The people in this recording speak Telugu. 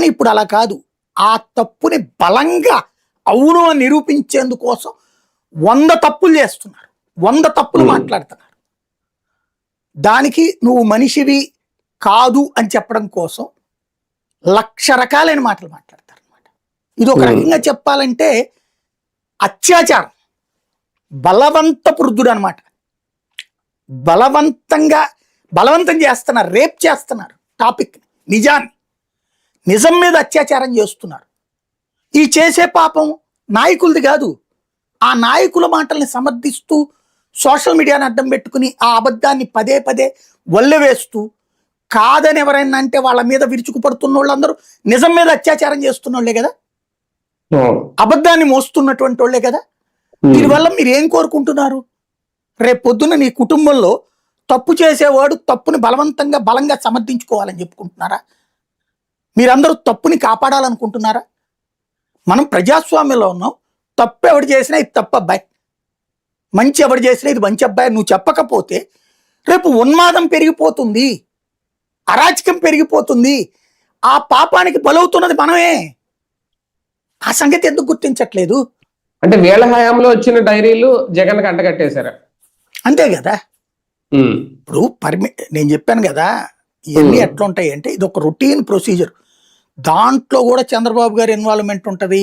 కానీ ఇప్పుడు అలా కాదు. ఆ తప్పుని బలంగా అవును అని నిరూపించేందుకోసం 100 తప్పులు చేస్తున్నారు, 100 తప్పులు మాట్లాడుతున్నారు. దానికి నువ్వు మనిషివి కాదు అని చెప్పడం కోసం 1,00,000 రకాలైన మాటలు మాట్లాడతారు అనమాట. ఇది ఒక రకంగా చెప్పాలంటే అత్యాచారం, బలవంతపు వృద్ధుడు అనమాట. బలవంతం చేస్తున్నారు, రేప్ చేస్తున్నారు టాపిక్, నిజం మీద అత్యాచారం చేస్తున్నారు. ఈ చేసే పాపం నాయకులది కాదు. ఆ నాయకుల మాటల్ని సమర్థిస్తూ సోషల్ మీడియాని అడ్డం పెట్టుకుని ఆ అబద్ధాన్ని పదే పదే వల్లెవేస్తూ కాదని ఎవరైనా అంటే వాళ్ళ మీద విరుచుకుపడుతున్న వాళ్ళందరూ నిజం మీద అత్యాచారం చేస్తున్న వాళ్ళే కదా, అబద్ధాన్ని మోస్తున్నటువంటి వాళ్ళే కదా. దీనివల్ల మీరు ఏం కోరుకుంటున్నారు? రేపు పొద్దున్న నీ కుటుంబంలో తప్పు చేసేవాడు తప్పుని బలంగా సమర్థించుకోవాలని చెప్పుకుంటున్నారా? మీరందరూ తప్పుని కాపాడాలనుకుంటున్నారా? మనం ప్రజాస్వామ్యంలో ఉన్నాం. తప్పు ఎవడు చేసినా ఇది తప్పు అబ్బాయి, మంచి ఎవడు చేసినా ఇది మంచి అబ్బాయి నువ్వు చెప్పకపోతే రేపు ఉన్మాదం పెరిగిపోతుంది, అరాచకం పెరిగిపోతుంది. ఆ పాపానికి బలవుతున్నది మనమే. ఆ సంగతి ఎందుకు గుర్తించట్లేదు? అంటే వీళ్ళ హయాంలో వచ్చిన డైరీలు జగన్ కంటగట్టేశారు అంతే కదా. ఇప్పుడు నేను చెప్పాను కదా, ఇవన్నీ ఎట్లా ఉంటాయి అంటే ఇది ఒక రొటీన్ ప్రొసీజర్. దాంట్లో కూడా చంద్రబాబు గారి ఇన్వాల్వ్మెంట్ ఉంటుంది.